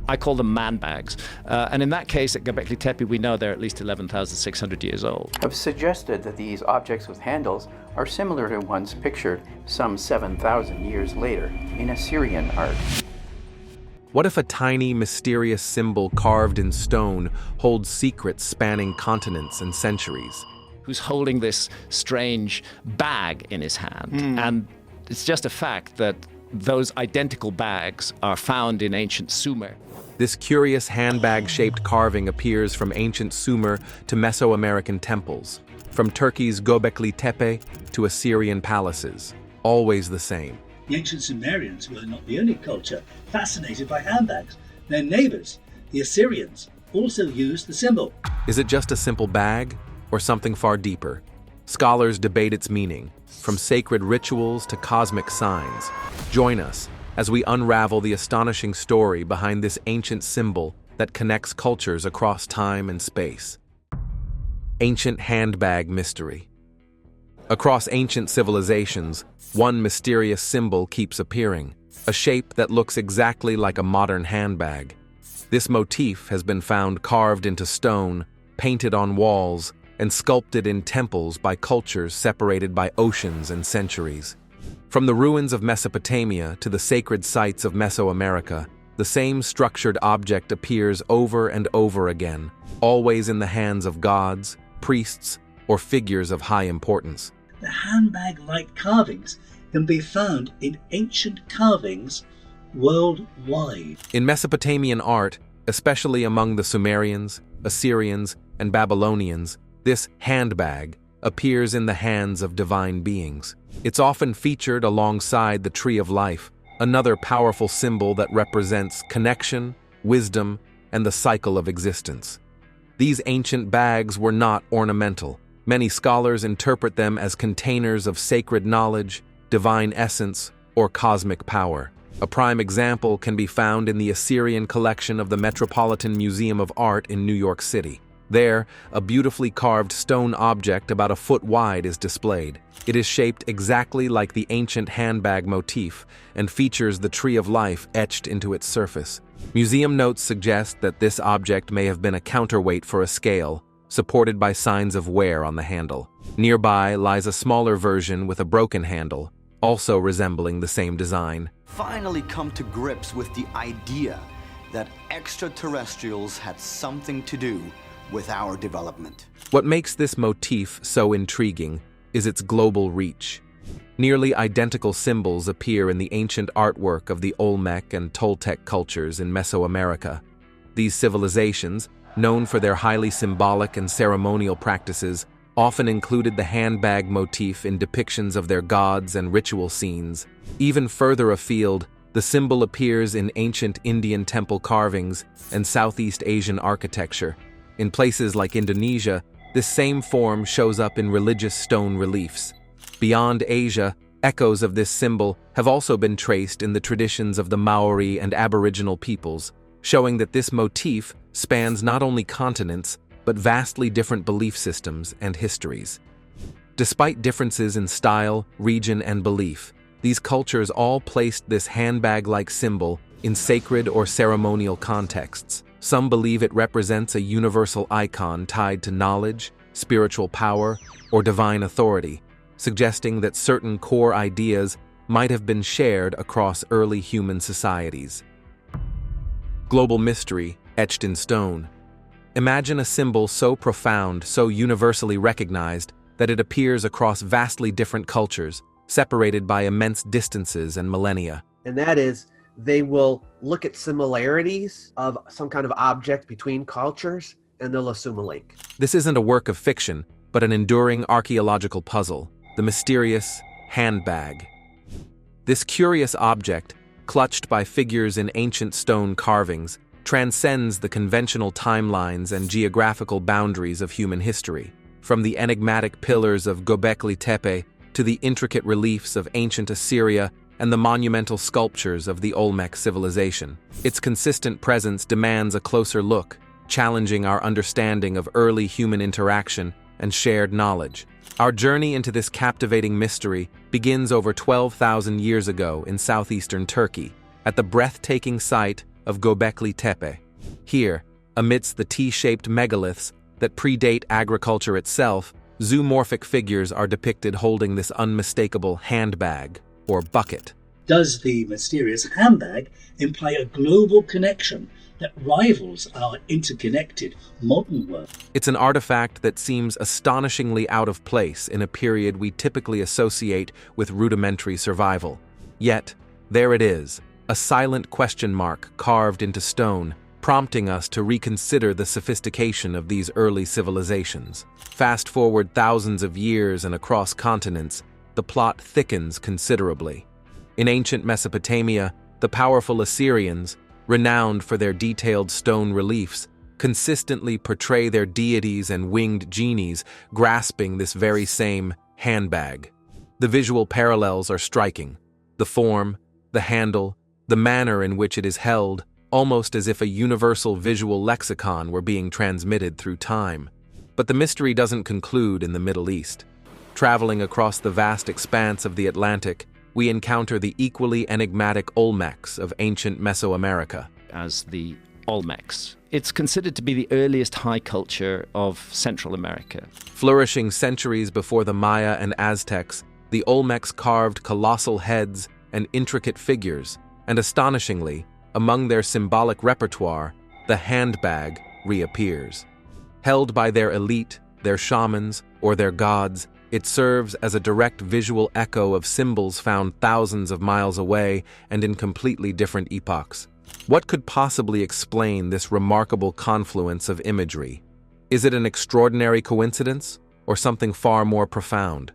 I call them man bags. And in that case, at Göbekli Tepe, we know they're at least 11,600 years old. Have suggested that these objects with handles are similar to ones pictured some 7,000 years later in Assyrian art. What if a tiny, mysterious symbol carved in stone holds secrets spanning continents and centuries? Who's holding this strange bag in his hand. And it's just a fact that those identical bags are found in ancient Sumer. This curious handbag-shaped carving appears from ancient Sumer to Mesoamerican temples, from Turkey's Göbekli Tepe to Assyrian palaces, always the same. The ancient Sumerians were not the only culture fascinated by handbags. Their neighbors, the Assyrians, also used the symbol. Is it just a simple bag, or something far deeper? Scholars debate its meaning, from sacred rituals to cosmic signs. Join us as we unravel the astonishing story behind this ancient symbol that connects cultures across time and space. Ancient handbag mystery. Across ancient civilizations, one mysterious symbol keeps appearing, a shape that looks exactly like a modern handbag. This motif has been found carved into stone, painted on walls, and sculpted in temples by cultures separated by oceans and centuries. From the ruins of Mesopotamia to the sacred sites of Mesoamerica, the same structured object appears over and over again, always in the hands of gods, priests, or figures of high importance. The handbag-like carvings can be found in ancient carvings worldwide. In Mesopotamian art, especially among the Sumerians, Assyrians, and Babylonians, this handbag appears in the hands of divine beings. It's often featured alongside the Tree of Life, another powerful symbol that represents connection, wisdom, and the cycle of existence. These ancient bags were not ornamental. Many scholars interpret them as containers of sacred knowledge, divine essence, or cosmic power. A prime example can be found in the Assyrian collection of the Metropolitan Museum of Art in New York City. There, a beautifully carved stone object about a foot wide is displayed. It is shaped exactly like the ancient handbag motif and features the Tree of Life etched into its surface. Museum notes suggest that this object may have been a counterweight for a scale, supported by signs of wear on the handle. Nearby lies a smaller version with a broken handle, also resembling the same design. Finally come to grips with the idea that extraterrestrials had something to do with our development. What makes this motif so intriguing is its global reach. Nearly identical symbols appear in the ancient artwork of the Olmec and Toltec cultures in Mesoamerica. These civilizations, known for their highly symbolic and ceremonial practices, often included the handbag motif in depictions of their gods and ritual scenes. Even further afield, the symbol appears in ancient Indian temple carvings and Southeast Asian architecture. In places like Indonesia, this same form shows up in religious stone reliefs. Beyond Asia, echoes of this symbol have also been traced in the traditions of the Maori and Aboriginal peoples, showing that this motif spans not only continents, but vastly different belief systems and histories. Despite differences in style, region, and belief, these cultures all placed this handbag-like symbol in sacred or ceremonial contexts. Some believe it represents a universal icon tied to knowledge, spiritual power, or divine authority, suggesting that certain core ideas might have been shared across early human societies. Global mystery, etched in stone. Imagine a symbol so profound, so universally recognized, that it appears across vastly different cultures, separated by immense distances and millennia. And that is, they will look at similarities of some kind of object between cultures, and they'll assume a link. This isn't a work of fiction, but an enduring archaeological puzzle, the mysterious handbag. This curious object, clutched by figures in ancient stone carvings, transcends the conventional timelines and geographical boundaries of human history. From the enigmatic pillars of Göbekli Tepe to the intricate reliefs of ancient Assyria and the monumental sculptures of the Olmec civilization, its consistent presence demands a closer look, challenging our understanding of early human interaction and shared knowledge. Our journey into this captivating mystery begins over 12,000 years ago in southeastern Turkey, at the breathtaking site of Göbekli Tepe. Here, amidst the T-shaped megaliths that predate agriculture itself, zoomorphic figures are depicted holding this unmistakable handbag, or bucket. Does the mysterious handbag imply a global connection that rivals our interconnected modern world? It's an artifact that seems astonishingly out of place in a period we typically associate with rudimentary survival. Yet, there it is, a silent question mark carved into stone, prompting us to reconsider the sophistication of these early civilizations. Fast forward thousands of years and across continents, the plot thickens considerably. In ancient Mesopotamia, the powerful Assyrians, renowned for their detailed stone reliefs, consistently portray their deities and winged genies grasping this very same handbag. The visual parallels are striking. The form, the handle, the manner in which it is held, almost as if a universal visual lexicon were being transmitted through time. But the mystery doesn't conclude in the Middle East. Traveling across the vast expanse of the Atlantic, we encounter the equally enigmatic Olmecs of ancient Mesoamerica. As the Olmecs. It's considered to be the earliest high culture of Central America. Flourishing centuries before the Maya and Aztecs, the Olmecs carved colossal heads and intricate figures, and astonishingly, among their symbolic repertoire, the handbag reappears. Held by their elite, their shamans, or their gods, it serves as a direct visual echo of symbols found thousands of miles away and in completely different epochs. What could possibly explain this remarkable confluence of imagery? Is it an extraordinary coincidence, or something far more profound?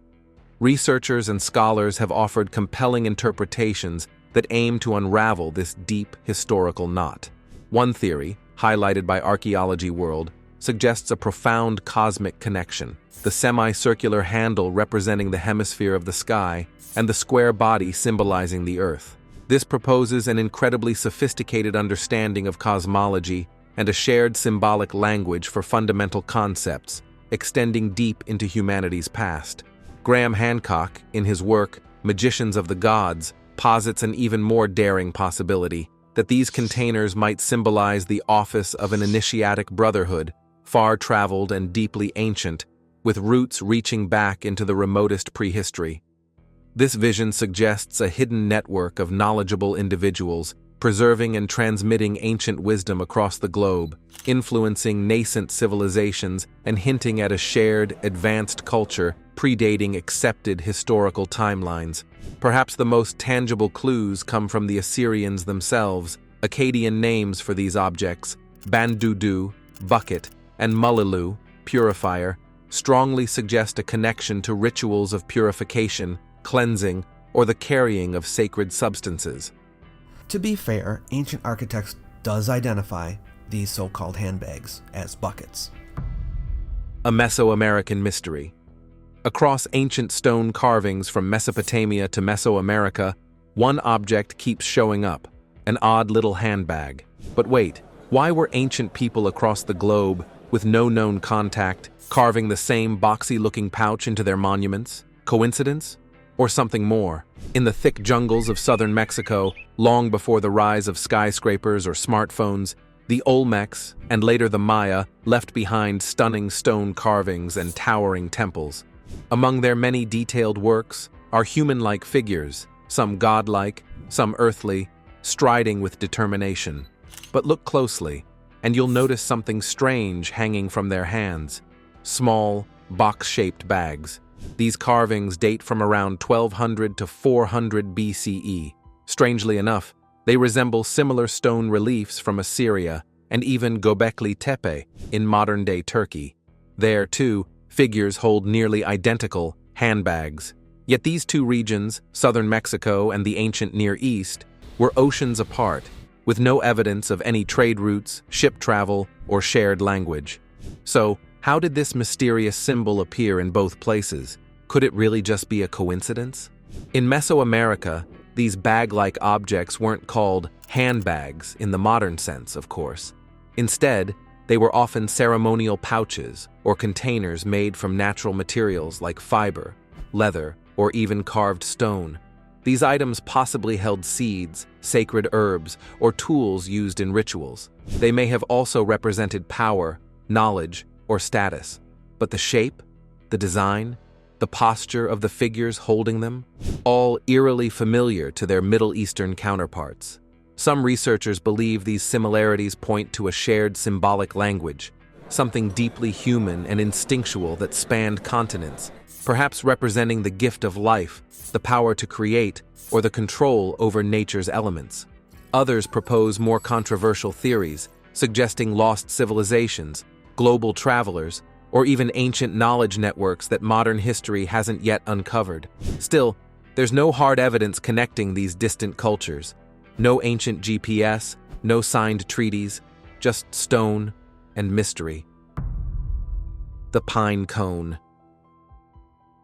Researchers and scholars have offered compelling interpretations that aim to unravel this deep historical knot. One theory, highlighted by Archaeology World, suggests a profound cosmic connection, the semicircular handle representing the hemisphere of the sky and the square body symbolizing the Earth. This proposes an incredibly sophisticated understanding of cosmology and a shared symbolic language for fundamental concepts, extending deep into humanity's past. Graham Hancock, in his work Magicians of the Gods, posits an even more daring possibility, that these containers might symbolize the office of an initiatic brotherhood, far-traveled and deeply ancient, with roots reaching back into the remotest prehistory. This vision suggests a hidden network of knowledgeable individuals, preserving and transmitting ancient wisdom across the globe, influencing nascent civilizations and hinting at a shared, advanced culture predating accepted historical timelines. Perhaps the most tangible clues come from the Assyrians themselves. Akkadian names for these objects, Bandudu, bucket, and Mulilu, purifier, strongly suggest a connection to rituals of purification, cleansing, or the carrying of sacred substances. To be fair, ancient architects does identify these so-called handbags as buckets. A Mesoamerican mystery. Across ancient stone carvings from Mesopotamia to Mesoamerica, one object keeps showing up, an odd little handbag. But wait, why were ancient people across the globe, with no known contact, carving the same boxy-looking pouch into their monuments? Coincidence? Or something more? In the thick jungles of southern Mexico, long before the rise of skyscrapers or smartphones, the Olmecs, and later the Maya, left behind stunning stone carvings and towering temples. Among their many detailed works are human-like figures, some godlike, some earthly, striding with determination. But look closely, and you'll notice something strange hanging from their hands. Small, box-shaped bags. These carvings date from around 1200 to 400 BCE. Strangely enough, they resemble similar stone reliefs from Assyria and even Göbekli Tepe in modern-day Turkey. There, too, figures hold nearly identical handbags. Yet these two regions, southern Mexico and the ancient Near East, were oceans apart, with no evidence of any trade routes, ship travel, or shared language. So, how did this mysterious symbol appear in both places? Could it really just be a coincidence? In Mesoamerica, these bag-like objects weren't called handbags in the modern sense, of course. Instead, they were often ceremonial pouches or containers made from natural materials like fiber, leather, or even carved stone. These items possibly held seeds, sacred herbs, or tools used in rituals. They may have also represented power, knowledge, or status. But the shape, the design, the posture of the figures holding them, all eerily familiar to their Middle Eastern counterparts. Some researchers believe these similarities point to a shared symbolic language, something deeply human and instinctual that spanned continents, perhaps representing the gift of life, the power to create, or the control over nature's elements. Others propose more controversial theories, suggesting lost civilizations, global travelers, or even ancient knowledge networks that modern history hasn't yet uncovered. Still, there's no hard evidence connecting these distant cultures. No ancient GPS, no signed treaties, just stone and mystery. The pine cone.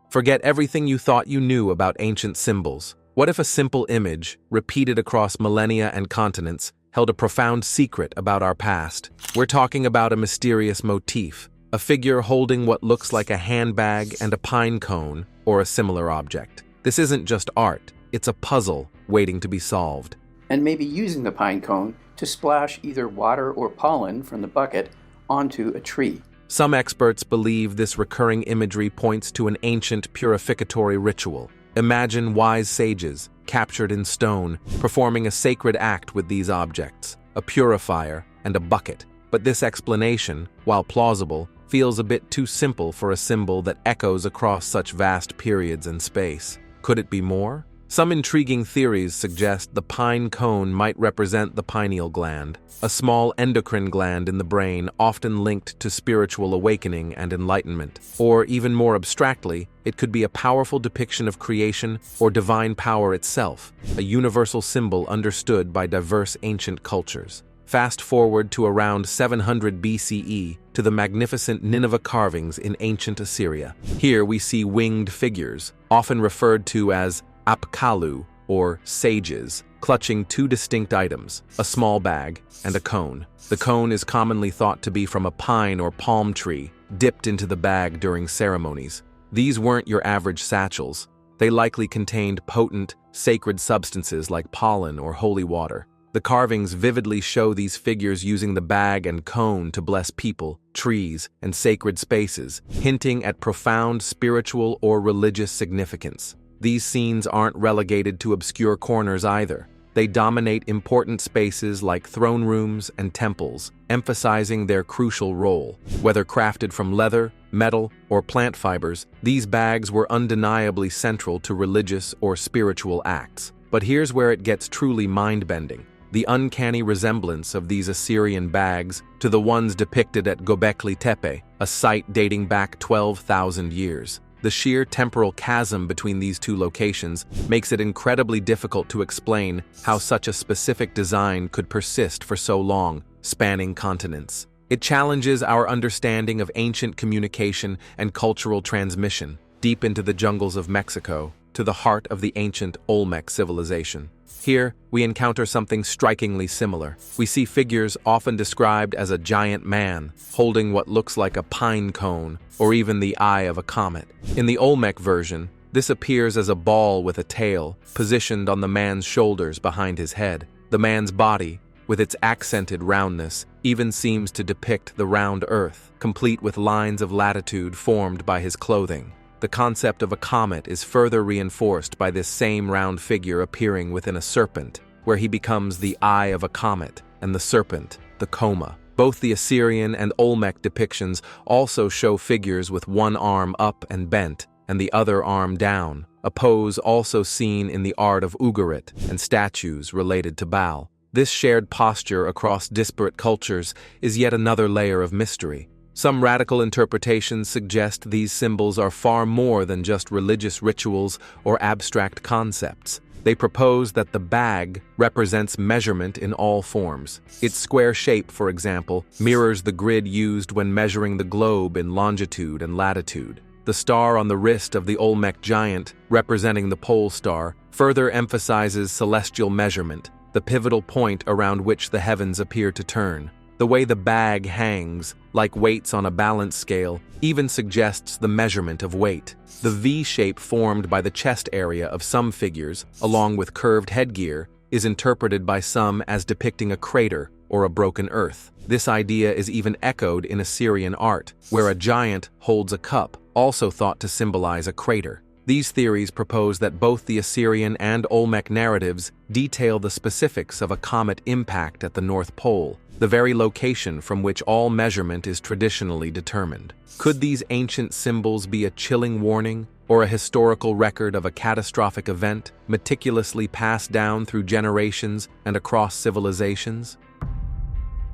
Forget everything you thought you knew about ancient symbols. What if a simple image, repeated across millennia and continents, held a profound secret about our past? We're talking about a mysterious motif, a figure holding what looks like a handbag and a pine cone, or a similar object. This isn't just art, it's a puzzle waiting to be solved. And maybe using the pine cone to splash either water or pollen from the bucket onto a tree. Some experts believe this recurring imagery points to an ancient purificatory ritual. Imagine wise sages, captured in stone, performing a sacred act with these objects, a purifier and a bucket. But this explanation, while plausible, feels a bit too simple for a symbol that echoes across such vast periods and space. Could it be more? Some intriguing theories suggest the pine cone might represent the pineal gland, a small endocrine gland in the brain often linked to spiritual awakening and enlightenment. Or even more abstractly, it could be a powerful depiction of creation or divine power itself, a universal symbol understood by diverse ancient cultures. Fast forward to around 700 BCE to the magnificent Nineveh carvings in ancient Assyria. Here we see winged figures, often referred to as apkallu, or sages, clutching two distinct items, a small bag and a cone. The cone is commonly thought to be from a pine or palm tree, dipped into the bag during ceremonies. These weren't your average satchels. They likely contained potent, sacred substances like pollen or holy water. The carvings vividly show these figures using the bag and cone to bless people, trees, and sacred spaces, hinting at profound spiritual or religious significance. These scenes aren't relegated to obscure corners either. They dominate important spaces like throne rooms and temples, emphasizing their crucial role. Whether crafted from leather, metal, or plant fibers, these bags were undeniably central to religious or spiritual acts. But here's where it gets truly mind-bending. The uncanny resemblance of these Assyrian bags to the ones depicted at Göbekli Tepe, a site dating back 12,000 years. The sheer temporal chasm between these two locations makes it incredibly difficult to explain how such a specific design could persist for so long, spanning continents. It challenges our understanding of ancient communication and cultural transmission, deep into the jungles of Mexico, to the heart of the ancient Olmec civilization. Here, we encounter something strikingly similar. We see figures often described as a giant man, holding what looks like a pine cone, or even the eye of a comet. In the Olmec version, this appears as a ball with a tail, positioned on the man's shoulders behind his head. The man's body, with its accented roundness, even seems to depict the round earth, complete with lines of latitude formed by his clothing. The concept of a comet is further reinforced by this same round figure appearing within a serpent, where he becomes the eye of a comet, and the serpent, the coma. Both the Assyrian and Olmec depictions also show figures with one arm up and bent, and the other arm down, a pose also seen in the art of Ugarit and statues related to Baal. This shared posture across disparate cultures is yet another layer of mystery. Some radical interpretations suggest these symbols are far more than just religious rituals or abstract concepts. They propose that the bag represents measurement in all forms. Its square shape, for example, mirrors the grid used when measuring the globe in longitude and latitude. The star on the wrist of the Olmec giant, representing the pole star, further emphasizes celestial measurement, the pivotal point around which the heavens appear to turn. The way the bag hangs, like weights on a balance scale, even suggests the measurement of weight. The V shape formed by the chest area of some figures, along with curved headgear, is interpreted by some as depicting a crater or a broken earth. This idea is even echoed in Assyrian art, where a giant holds a cup, also thought to symbolize a crater. These theories propose that both the Assyrian and Olmec narratives detail the specifics of a comet impact at the North Pole, the very location from which all measurement is traditionally determined. Could these ancient symbols be a chilling warning or a historical record of a catastrophic event, meticulously passed down through generations and across civilizations?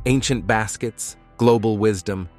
Ancient baskets, global wisdom.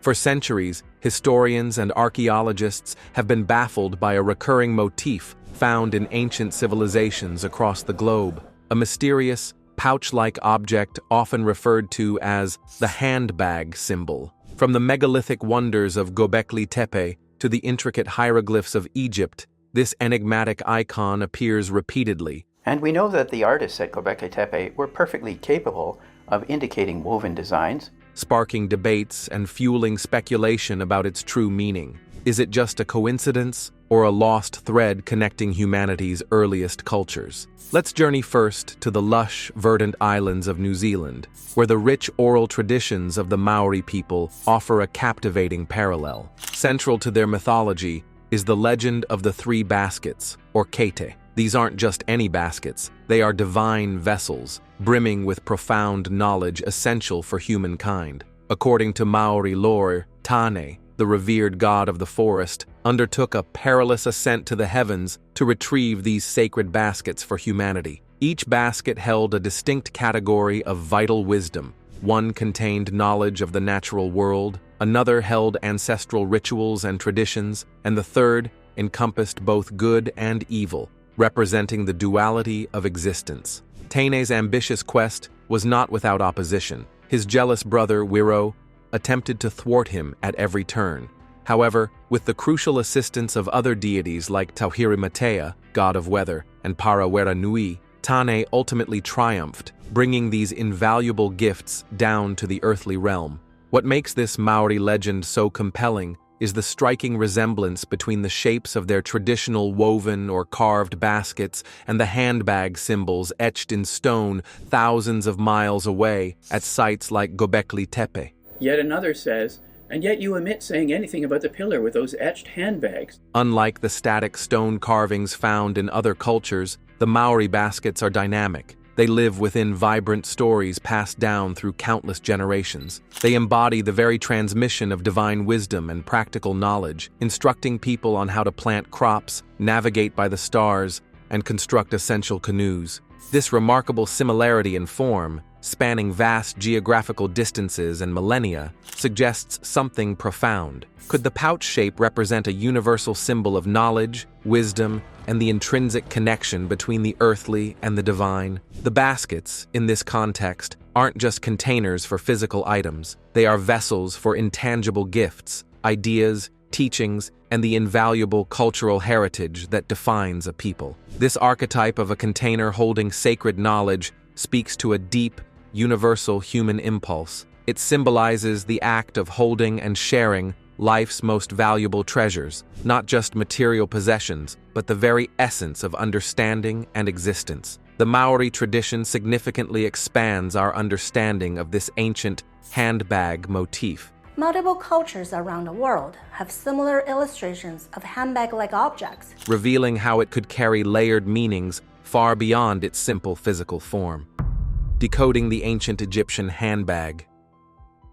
For centuries, historians and archaeologists have been baffled by a recurring motif found in ancient civilizations across the globe, a mysterious, pouch-like object often referred to as the handbag symbol. From the megalithic wonders of Göbekli Tepe to the intricate hieroglyphs of Egypt, this enigmatic icon appears repeatedly. And we know that the artists at Göbekli Tepe were perfectly capable of indicating woven designs, sparking debates and fueling speculation about its true meaning. Is it just a coincidence or a lost thread connecting humanity's earliest cultures? Let's journey first to the lush, verdant islands of New Zealand, where the rich oral traditions of the Maori people offer a captivating parallel. Central to their mythology is the legend of the three baskets, or kete. These aren't just any baskets, they are divine vessels, brimming with profound knowledge essential for humankind. According to Maori lore, Tane, the revered god of the forest, undertook a perilous ascent to the heavens to retrieve these sacred baskets for humanity. Each basket held a distinct category of vital wisdom. One contained knowledge of the natural world, another held ancestral rituals and traditions, and the third encompassed both good and evil, representing the duality of existence. Tane's ambitious quest was not without opposition. His jealous brother, Wiro, attempted to thwart him at every turn. However, with the crucial assistance of other deities like Tauhiri Matea, god of weather, and Parawera Nui, Tane ultimately triumphed, bringing these invaluable gifts down to the earthly realm. What makes this Maori legend so compelling is the striking resemblance between the shapes of their traditional woven or carved baskets and the handbag symbols etched in stone thousands of miles away at sites like Göbekli Tepe. Yet another says, and yet you omit saying anything about the pillar with those etched handbags. Unlike the static stone carvings found in other cultures, the Maori baskets are dynamic. They live within vibrant stories passed down through countless generations. They embody the very transmission of divine wisdom and practical knowledge, instructing people on how to plant crops, navigate by the stars, and construct essential canoes. This remarkable similarity in form, spanning vast geographical distances and millennia, suggests something profound. Could the pouch shape represent a universal symbol of knowledge, wisdom, and the intrinsic connection between the earthly and the divine? The baskets, in this context, aren't just containers for physical items. They are vessels for intangible gifts, ideas, teachings, and the invaluable cultural heritage that defines a people. This archetype of a container holding sacred knowledge speaks to a deep, universal human impulse. It symbolizes the act of holding and sharing life's most valuable treasures, not just material possessions, but the very essence of understanding and existence. The Maori tradition significantly expands our understanding of this ancient handbag motif. Multiple cultures around the world have similar illustrations of handbag-like objects, revealing how it could carry layered meanings far beyond its simple physical form. Decoding the ancient Egyptian handbag.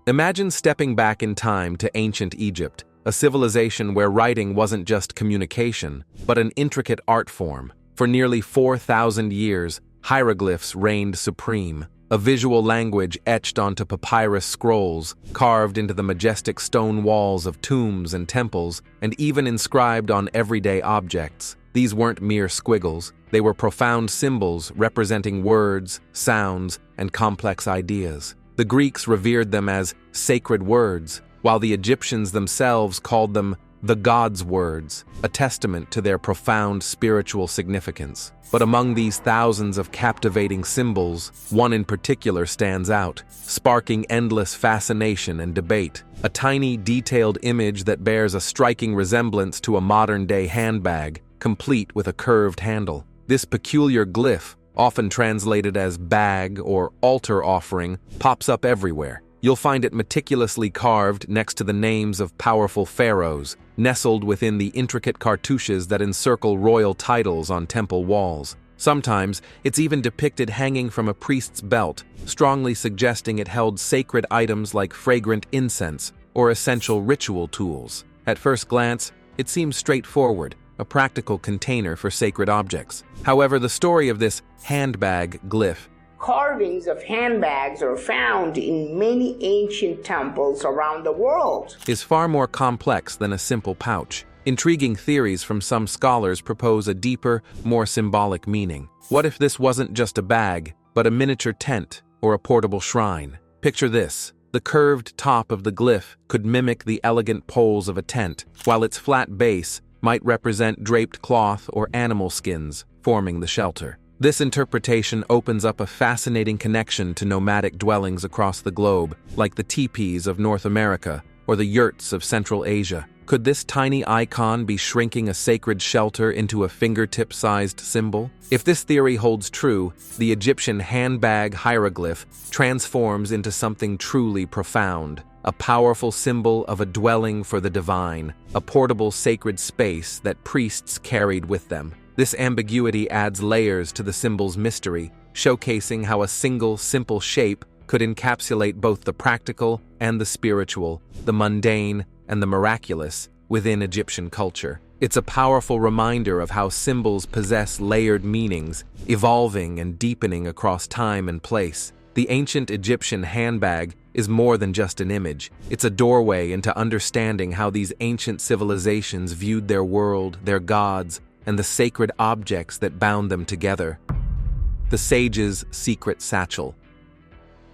Imagine stepping back in time to ancient Egypt, a civilization where writing wasn't just communication, but an intricate art form. For nearly 4,000 years, hieroglyphs reigned supreme, a visual language etched onto papyrus scrolls, carved into the majestic stone walls of tombs and temples, and even inscribed on everyday objects. These weren't mere squiggles, they were profound symbols representing words, sounds, and complex ideas. The Greeks revered them as sacred words, while the Egyptians themselves called them the gods' words, a testament to their profound spiritual significance. But among these thousands of captivating symbols, one in particular stands out, sparking endless fascination and debate. A tiny, detailed image that bears a striking resemblance to a modern-day handbag, complete with a curved handle. This peculiar glyph, often translated as bag or altar offering, pops up everywhere. You'll find it meticulously carved next to the names of powerful pharaohs, nestled within the intricate cartouches that encircle royal titles on temple walls. Sometimes, it's even depicted hanging from a priest's belt, strongly suggesting it held sacred items like fragrant incense or essential ritual tools. At first glance, it seems straightforward, a practical container for sacred objects. However, the story of this handbag glyph Carvings of handbags are found in many ancient temples around the world. is far more complex than a simple pouch. Intriguing theories from some scholars propose a deeper, more symbolic meaning. What if this wasn't just a bag, but a miniature tent or a portable shrine? Picture this. The curved top of the glyph could mimic the elegant poles of a tent, while its flat base might represent draped cloth or animal skins, forming the shelter. This interpretation opens up a fascinating connection to nomadic dwellings across the globe, like the teepees of North America or the yurts of Central Asia. Could this tiny icon be shrinking a sacred shelter into a fingertip-sized symbol? If this theory holds true, the Egyptian handbag hieroglyph transforms into something truly profound, a powerful symbol of a dwelling for the divine, a portable sacred space that priests carried with them. This ambiguity adds layers to the symbol's mystery, showcasing how a single, simple shape could encapsulate both the practical and the spiritual, the mundane and the miraculous within Egyptian culture. It's a powerful reminder of how symbols possess layered meanings, evolving and deepening across time and place. The ancient Egyptian handbag is more than just an image. It's a doorway into understanding how these ancient civilizations viewed their world, their gods, and the sacred objects that bound them together. The sage's secret satchel.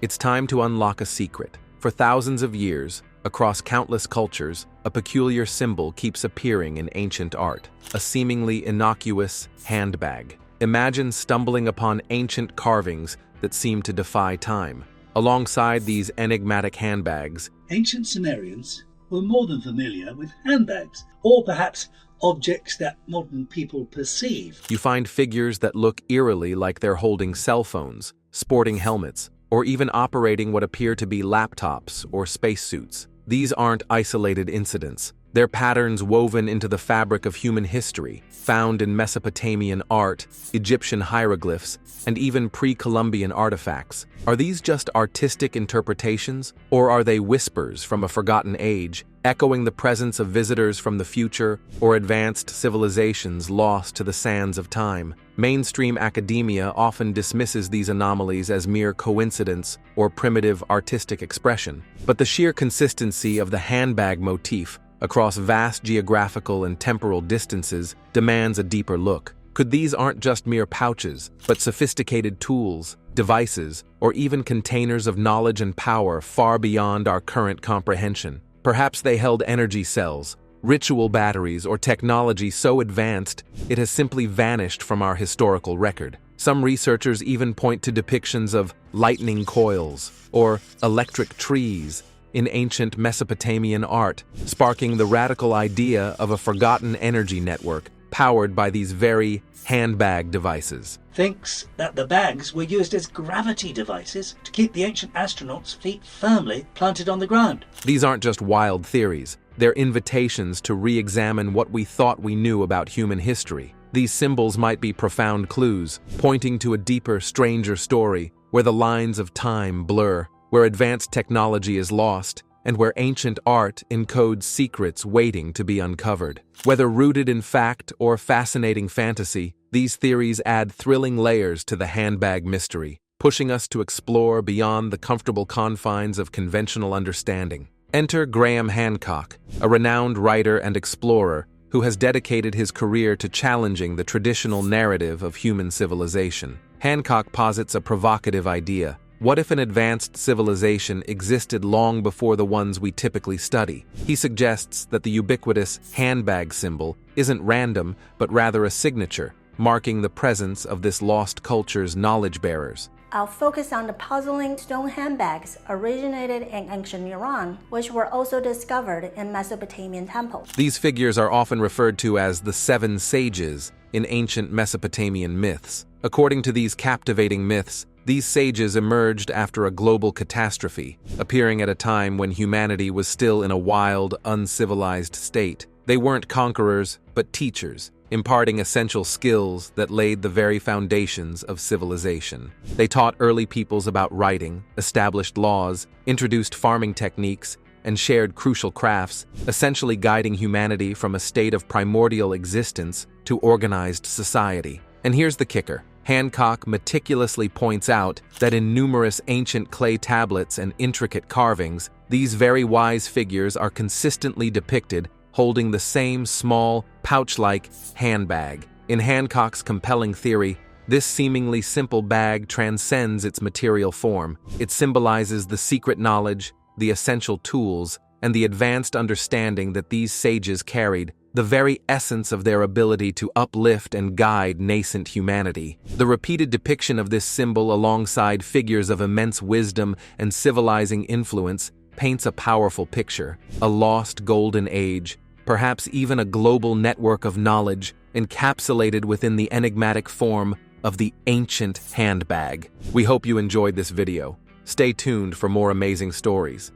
It's time to unlock a secret. For thousands of years, across countless cultures, a peculiar symbol keeps appearing in ancient art, a seemingly innocuous handbag. Imagine stumbling upon ancient carvings that seem to defy time. Alongside these enigmatic handbags, Ancient Sumerians were more than familiar with handbags, or perhaps objects that modern people perceive. you find figures that look eerily like they're holding cell phones, sporting helmets, or even operating what appear to be laptops or spacesuits. These aren't isolated incidents. They're patterns woven into the fabric of human history, found in Mesopotamian art, Egyptian hieroglyphs, and even pre-Columbian artifacts. Are these just artistic interpretations, or are they whispers from a forgotten age, echoing the presence of visitors from the future or advanced civilizations lost to the sands of time? Mainstream academia often dismisses these anomalies as mere coincidence or primitive artistic expression, but the sheer consistency of the handbag motif across vast geographical and temporal distances demands a deeper look. Could these aren't just mere pouches, but sophisticated tools, devices, or even containers of knowledge and power far beyond our current comprehension? Perhaps they held energy cells, ritual batteries, or technology so advanced it has simply vanished from our historical record. Some researchers even point to depictions of lightning coils or electric trees in ancient Mesopotamian art, sparking the radical idea of a forgotten energy network powered by these very handbag devices. Thinks that the bags were used as gravity devices to keep the ancient astronauts' feet firmly planted on the ground. These aren't just wild theories. They're invitations to re-examine what we thought we knew about human history. These symbols might be profound clues, pointing to a deeper, stranger story, where the lines of time blur, where advanced technology is lost, and where ancient art encodes secrets waiting to be uncovered. Whether rooted in fact or fascinating fantasy, these theories add thrilling layers to the handbag mystery, pushing us to explore beyond the comfortable confines of conventional understanding. Enter Graham Hancock, a renowned writer and explorer who has dedicated his career to challenging the traditional narrative of human civilization. Hancock posits a provocative idea. What if an advanced civilization existed long before the ones we typically study? He suggests that the ubiquitous handbag symbol isn't random, but rather a signature, marking the presence of this lost culture's knowledge bearers. I'll focus on the puzzling stone handbags originated in ancient Iran, which were also discovered in Mesopotamian temples. These figures are often referred to as the 7 sages in ancient Mesopotamian myths. According to these captivating myths, these sages emerged after a global catastrophe, appearing at a time when humanity was still in a wild, uncivilized state. They weren't conquerors, but teachers, imparting essential skills that laid the very foundations of civilization. They taught early peoples about writing, established laws, introduced farming techniques, and shared crucial crafts, essentially guiding humanity from a state of primordial existence to organized society. And here's the kicker. Hancock meticulously points out that in numerous ancient clay tablets and intricate carvings, these very wise figures are consistently depicted holding the same small, pouch-like handbag. In Hancock's compelling theory, this seemingly simple bag transcends its material form. It symbolizes the secret knowledge, the essential tools, and the advanced understanding that these sages carried, the very essence of their ability to uplift and guide nascent humanity. The repeated depiction of this symbol alongside figures of immense wisdom and civilizing influence paints a powerful picture, a lost golden age, perhaps even a global network of knowledge encapsulated within the enigmatic form of the ancient handbag. We hope you enjoyed this video. Stay tuned for more amazing stories.